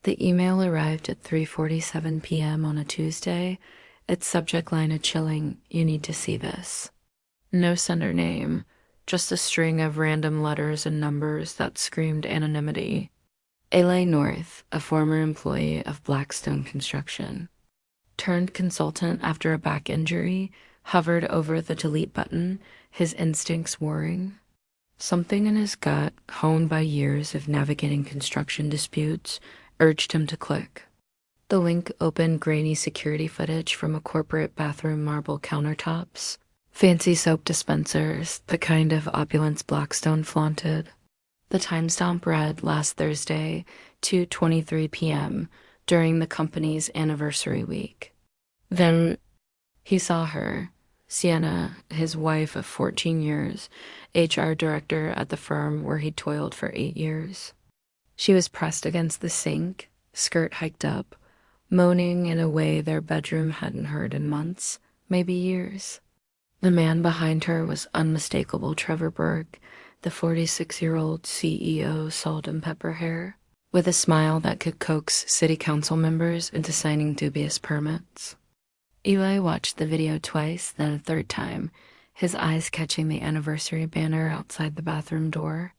The email arrived at 3:47 p.m. on a Tuesday. Its subject line a chilling, "You need to see this." No sender name, just a string of random letters and numbers that screamed anonymity. Eli North, a former employee of Blackstone Construction, turned consultant after a back injury, hovered over the delete button, his instincts warring. Something in his gut, honed by years of navigating construction disputes, urged him to click. The link opened grainy security footage from a corporate bathroom, marble countertops, fancy soap dispensers, the kind of opulence Blackstone flaunted. The timestamp read last Thursday, 2:23 p.m., during the company's anniversary week. Then he saw her, Sienna, his wife of 14 years, HR director at the firm where he'd toiled for 8 years. She was pressed against the sink, skirt hiked up, moaning in a way their bedroom hadn't heard in months, maybe years. The man behind her was unmistakable Trevor Berg, the 46-year-old CEO, salt and pepper hair, with a smile that could coax city council members into signing dubious permits. Eli watched the video twice, then a third time, his eyes catching the anniversary banner outside the bathroom door.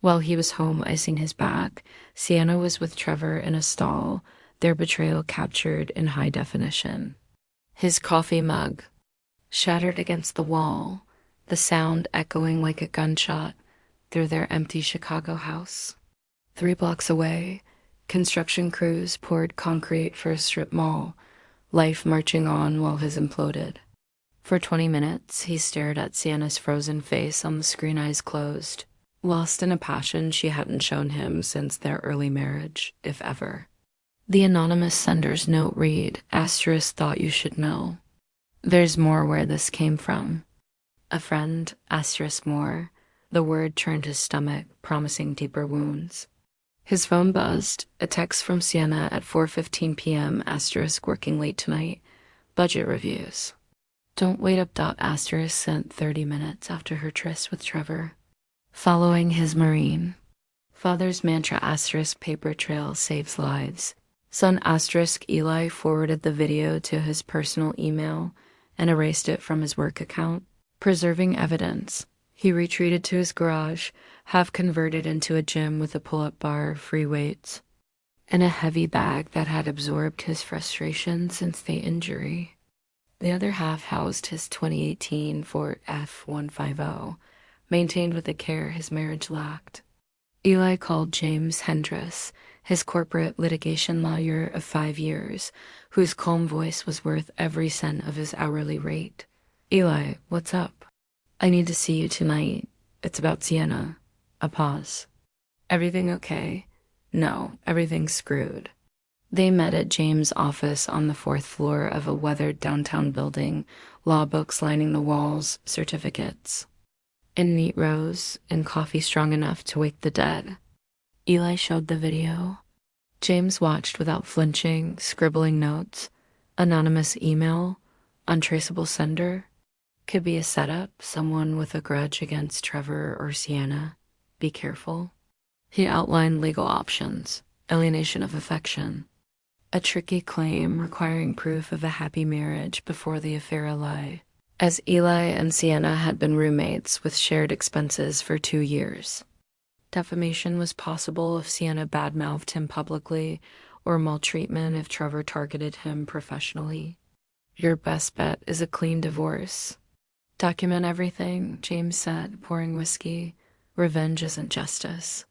While he was home icing his back, Sienna was with Trevor in a stall, their betrayal captured in high definition. His coffee mug shattered against the wall, the sound echoing like a gunshot through their empty Chicago house. 3 blocks away, construction crews poured concrete for a strip mall, life marching on while his imploded. For 20 minutes, he stared at Sienna's frozen face on the screen, eyes closed, lost in a passion she hadn't shown him since their early marriage, if ever. The anonymous sender's note read, "Asterisk thought you should know. There's more where this came from. A friend, asterisk more." The word churned his stomach, promising deeper wounds. His phone buzzed, a text from Sienna at 4:15 p.m. asterisk working late tonight. Budget reviews. Don't wait up. Asterisk sent 30 minutes after her tryst with Trevor. Following his Marine. Father's mantra asterisk paper trail saves lives. Son asterisk Eli forwarded the video to his personal email and erased it from his work account. Preserving evidence, he retreated to his garage, half converted into a gym with a pull-up bar, free weights, and a heavy bag that had absorbed his frustration since the injury. The other half housed his 2018 Ford F-150, maintained with the care his marriage lacked. Eli called James Hendress, his corporate litigation lawyer of 5 years, whose calm voice was worth every cent of his hourly rate. "Eli, what's up?" "I need to see you tonight. It's about Sienna." A pause. "Everything okay?" "No, everything's screwed." They met at James' office on the 4th floor of a weathered downtown building, law books lining the walls, certificates in neat rows, and coffee strong enough to wake the dead. Eli showed the video. James watched without flinching, scribbling notes. Anonymous email, untraceable sender. Could be a setup, someone with a grudge against Trevor or Sienna. Be careful. He outlined legal options. Alienation of affection. A tricky claim requiring proof of a happy marriage before the affair a lie, as Eli and Sienna had been roommates with shared expenses for 2 years. Defamation was possible if Sienna badmouthed him publicly, or maltreatment if Trevor targeted him professionally. Your best bet is a clean divorce. Document everything, James said, pouring whiskey. Revenge isn't justice.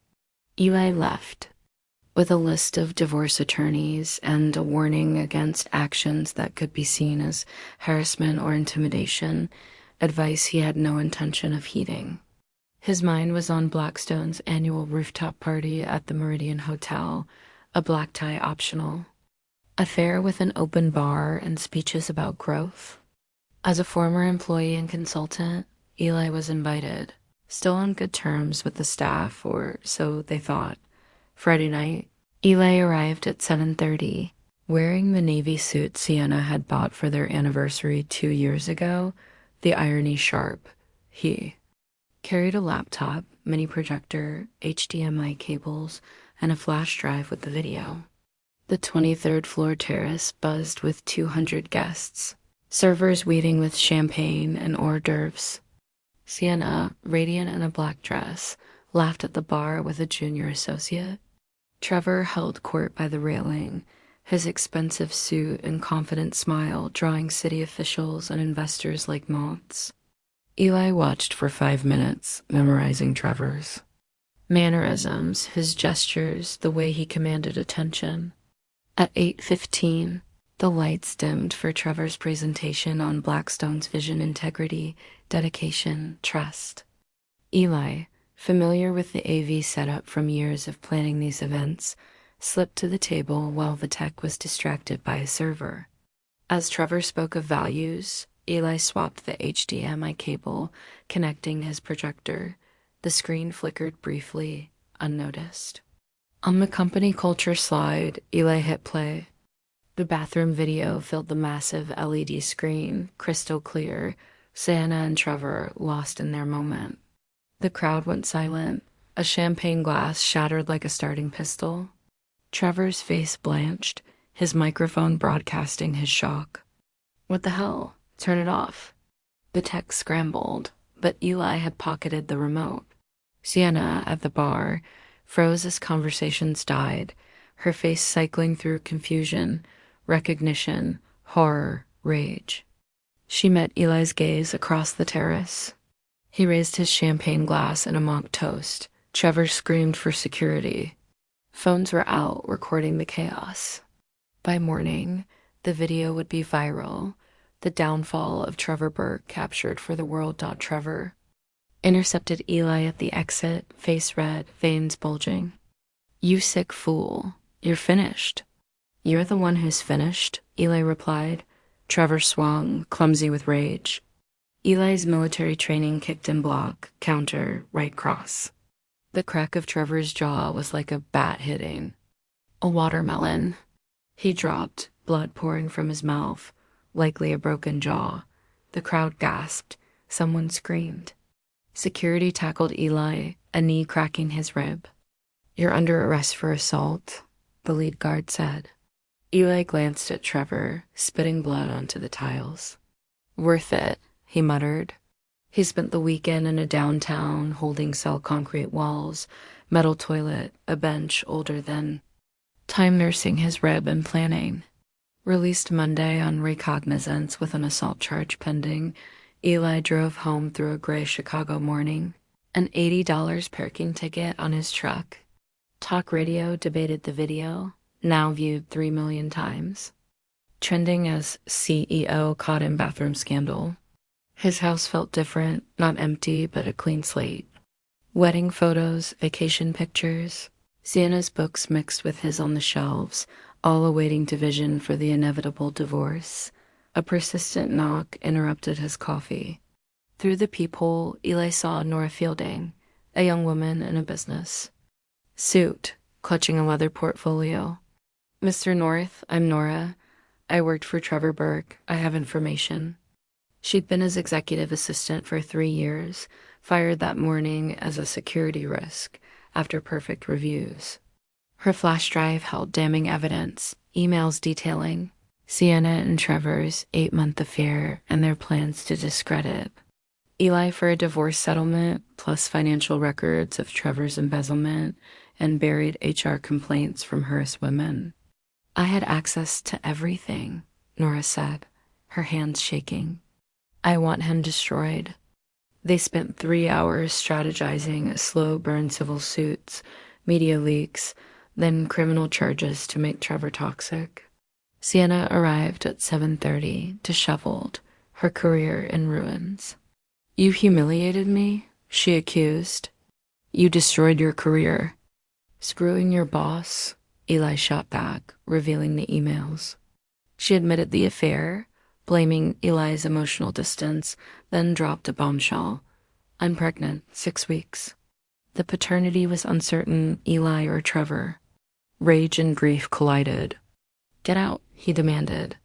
Eli left, with a list of divorce attorneys and a warning against actions that could be seen as harassment or intimidation, advice he had no intention of heeding. His mind was on Blackstone's annual rooftop party at the Meridian Hotel, a black tie optional. A fair with an open bar and speeches about growth. As a former employee and consultant, Eli was invited, still on good terms with the staff, or so they thought. Friday night, Eli arrived at 7:30, wearing the navy suit Sienna had bought for their anniversary 2 years ago, the irony sharp. He carried a laptop, mini projector, HDMI cables, and a flash drive with the video. The 23rd floor terrace buzzed with 200 guests, servers waiting with champagne and hors d'oeuvres. Sienna, radiant in a black dress, laughed at the bar with a junior associate. Trevor held court by the railing, his expensive suit and confident smile drawing city officials and investors like moths. Eli watched for 5 minutes, memorizing Trevor's mannerisms, his gestures, the way he commanded attention. At 8:15, the lights dimmed for Trevor's presentation on Blackstone's vision, integrity, dedication, trust. Eli, familiar with the AV setup from years of planning these events, slipped to the table while the tech was distracted by a server. As Trevor spoke of values, Eli swapped the HDMI cable connecting his projector. The screen flickered briefly, unnoticed. On the company culture slide, Eli hit play. The bathroom video filled the massive LED screen, crystal clear, Sienna and Trevor lost in their moment. The crowd went silent. A champagne glass shattered like a starting pistol. Trevor's face blanched, his microphone broadcasting his shock. What the hell? Turn it off. The tech scrambled, but Eli had pocketed the remote. Sienna, at the bar, froze as conversations died, her face cycling through confusion, recognition, horror, rage. She met Eli's gaze across the terrace. He raised his champagne glass in a mock toast. Trevor screamed for security. Phones were out, recording the chaos. By morning, the video would be viral, the downfall of Trevor Burke captured for the world. Trevor intercepted Eli at the exit, face red, veins bulging. "You sick fool. You're finished." "You're the one who's finished," Eli replied. Trevor swung, clumsy with rage. Eli's military training kicked in block, counter, right cross. The crack of Trevor's jaw was like a bat hitting a watermelon. He dropped, blood pouring from his mouth, likely a broken jaw. The crowd gasped. Someone screamed. Security tackled Eli, a knee cracking his rib. "You're under arrest for assault," the lead guard said. Eli glanced at Trevor, spitting blood onto the tiles. "Worth it," he muttered. He spent the weekend in a downtown, holding cell concrete walls, metal toilet, a bench older than time nursing his rib and planning. Released Monday on recognizance with an assault charge pending, Eli drove home through a gray Chicago morning, an $80 parking ticket on his truck. Talk radio debated the video, now viewed 3 million times. Trending as CEO caught in bathroom scandal. His house felt different, not empty, but a clean slate. Wedding photos, vacation pictures, Sienna's books mixed with his on the shelves, all awaiting division for the inevitable divorce. A persistent knock interrupted his coffee. Through the peephole, Eli saw Nora Fielding, a young woman in a business suit, clutching a leather portfolio. "Mr. North, I'm Nora. I worked for Trevor Burke. I have information." She'd been his executive assistant for 3 years, fired that morning as a security risk after perfect reviews. Her flash drive held damning evidence, emails detailing Sienna and Trevor's 8-month affair and their plans to discredit Eli for a divorce settlement, plus financial records of Trevor's embezzlement and buried HR complaints from harassed women. "I had access to everything," Nora said, her hands shaking. "I want him destroyed." They spent 3 hours strategizing a slow burn civil suits, media leaks, then criminal charges to make Trevor toxic. Sienna arrived at 7:30, disheveled, her career in ruins. "You humiliated me," she accused. "You destroyed your career." "Screwing your boss," Eli shot back, revealing the emails. She admitted the affair, blaming Eli's emotional distance, then dropped a bombshell. "I'm pregnant, 6 weeks." The paternity was uncertain, Eli or Trevor. Rage and grief collided. "Get out," he demanded.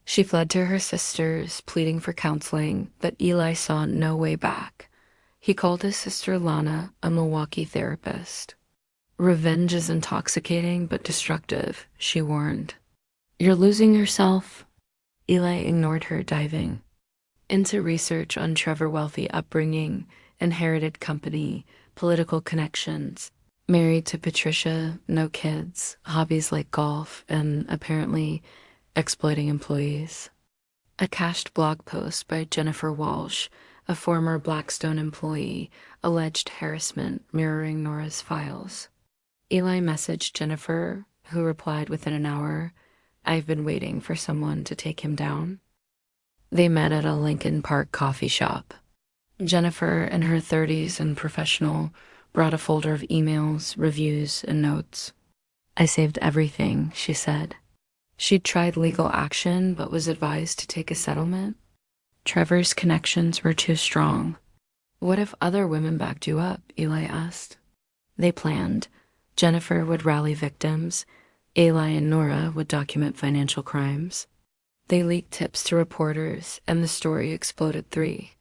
She fled to her sisters, pleading for counseling, but Eli saw no way back. He called his sister Lana, a Milwaukee therapist. Revenge is intoxicating but destructive, she warned. You're losing yourself. Eli ignored her, diving into research on Trevor wealthy upbringing, inherited company, political connections, married to Patricia, no kids, hobbies like golf, and apparently exploiting employees. A cached blog post by Jennifer Walsh, a former Blackstone employee, alleged harassment mirroring Nora's files. Eli messaged Jennifer, who replied within an hour, "I've been waiting for someone to take him down." They met at a Lincoln Park coffee shop. Jennifer, in her 30s and professional, brought a folder of emails, reviews, and notes. "I saved everything," she said. She'd tried legal action but was advised to take a settlement. Trevor's connections were too strong. What if other women backed you up? Eli asked. They planned. Jennifer would rally victims. Eli and Nora would document financial crimes. They leaked tips to reporters, and the story exploded 3.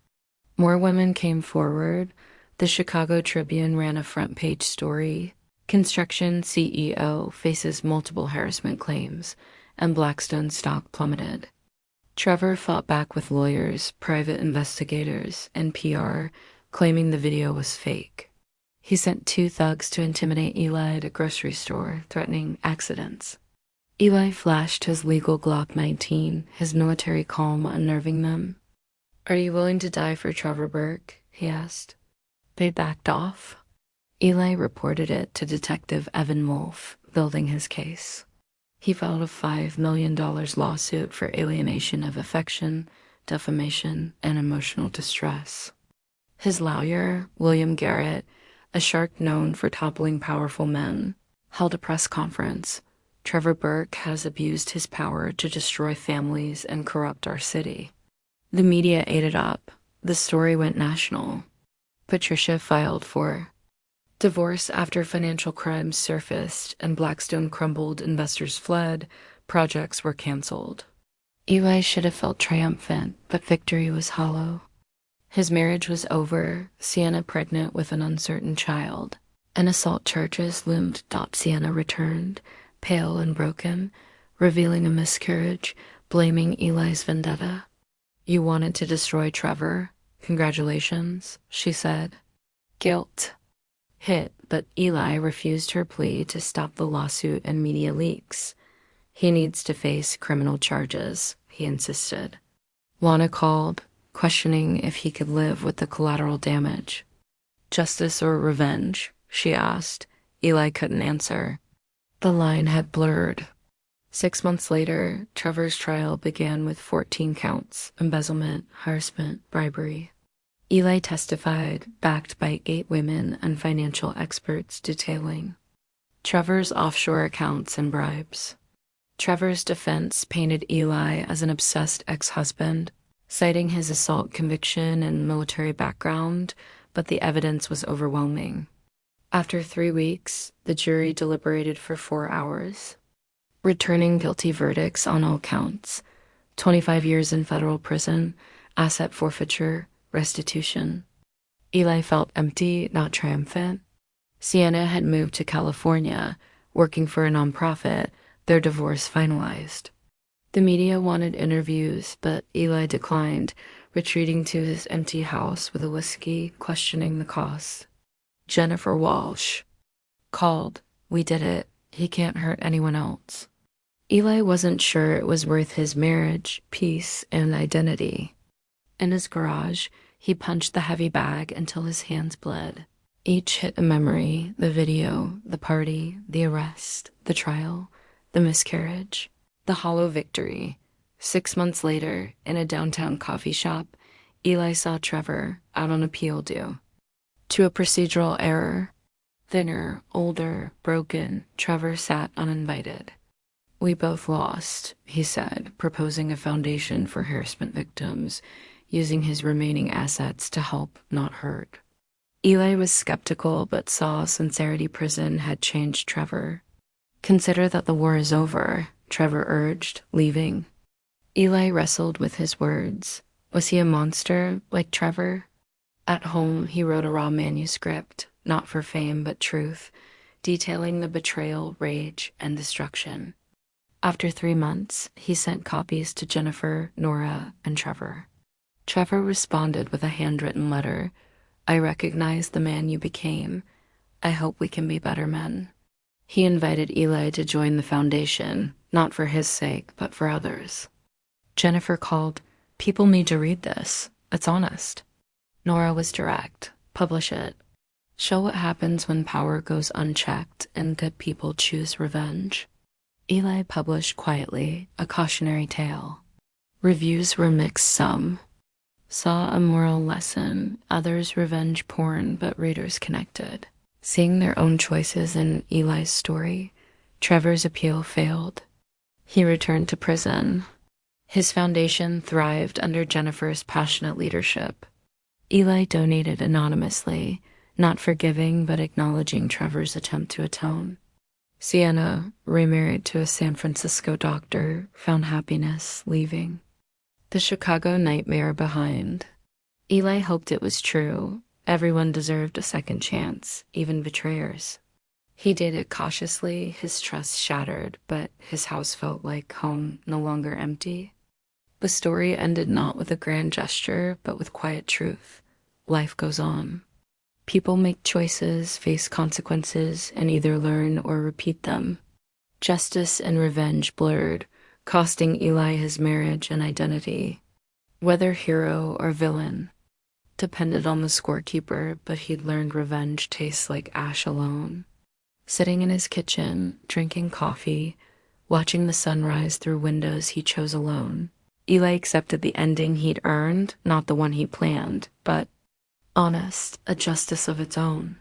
More women came forward. The Chicago Tribune ran a front-page story. Construction CEO faces multiple harassment claims, and Blackstone stock plummeted. Trevor fought back with lawyers, private investigators, and PR, claiming the video was fake. He sent 2 thugs to intimidate Eli at a grocery store, threatening accidents. Eli flashed his legal Glock 19, his military calm unnerving them. "Are you willing to die for Trevor Burke?" he asked. They backed off. Eli reported it to Detective Evan Wolf, building his case. He filed a $5 million lawsuit for alienation of affection, defamation, and emotional distress. His lawyer, William Garrett, a shark known for toppling powerful men, held a press conference. "Trevor Burke has abused his power to destroy families and corrupt our city." The media ate it up. The story went national. Patricia filed for divorce after financial crimes surfaced and Blackstone crumbled, investors fled, projects were canceled. Eli should have felt triumphant, but victory was hollow. His marriage was over, Sienna pregnant with an uncertain child, and assault charges loomed. Sienna returned, pale and broken, revealing a miscarriage, blaming Eli's vendetta. "You wanted to destroy Trevor? Congratulations," she said. Guilt hit, but Eli refused her plea to stop the lawsuit and media leaks. "He needs to face criminal charges," he insisted. Lana called, questioning if he could live with the collateral damage. "Justice or revenge?" she asked. Eli couldn't answer. The line had blurred. 6 months later, Trevor's trial began with 14 counts: embezzlement, harassment, bribery. Eli testified, backed by 8 women and financial experts detailing Trevor's offshore accounts and bribes. Trevor's defense painted Eli as an obsessed ex-husband, citing his assault conviction and military background, but the evidence was overwhelming. After 3 weeks, the jury deliberated for 4 hours, returning guilty verdicts on all counts: 25 years in federal prison, asset forfeiture, restitution. Eli felt empty, not triumphant. Sienna had moved to California, working for a nonprofit, their divorce finalized. The media wanted interviews, but Eli declined, retreating to his empty house with a whiskey, questioning the cost. Jennifer Walsh called. "We did it. He can't hurt anyone else." Eli wasn't sure it was worth his marriage, peace, and identity. In his garage, he punched the heavy bag until his hands bled. Each hit a memory: the video, the party, the arrest, the trial, the miscarriage, the hollow victory. 6 months later, in a downtown coffee shop, Eli saw Trevor, out on appeal due to a procedural error. Thinner, older, broken, Trevor sat uninvited. "We both lost," he said, proposing a foundation for harassment victims, using his remaining assets to help, not hurt. Eli was skeptical, but saw Sincerity Prison had changed Trevor. "Consider that the war is over," Trevor urged, leaving. Eli wrestled with his words. Was he a monster, like Trevor? At home, he wrote a raw manuscript, not for fame but truth, detailing the betrayal, rage, and destruction. After 3 months, he sent copies to Jennifer, Nora, and Trevor. Trevor responded with a handwritten letter. "I recognize the man you became. I hope we can be better men." He invited Eli to join the foundation, not for his sake, but for others. Jennifer called, "People need to read this. It's honest." Nora was direct. "Publish it. Show what happens when power goes unchecked and good people choose revenge." Eli published quietly a cautionary tale. Reviews were mixed. Some saw a moral lesson, others revenge porn, but readers connected. Seeing their own choices in Eli's story, Trevor's appeal failed. He returned to prison. His foundation thrived under Jennifer's passionate leadership. Eli donated anonymously, not forgiving but acknowledging Trevor's attempt to atone. Sienna, remarried to a San Francisco doctor, found happiness leaving the Chicago nightmare behind. Eli hoped it was true. Everyone deserved a second chance, even betrayers. He dated cautiously, his trust shattered, but his house felt like home, no longer empty. The story ended not with a grand gesture, but with quiet truth. Life goes on. People make choices, face consequences, and either learn or repeat them. Justice and revenge blurred, costing Eli his marriage and identity. Whether hero or villain depended on the scorekeeper, but he'd learned revenge tastes like ash alone. Sitting in his kitchen, drinking coffee, watching the sunrise through windows he chose alone, Eli accepted the ending he'd earned, not the one he planned, but honest, a justice of its own.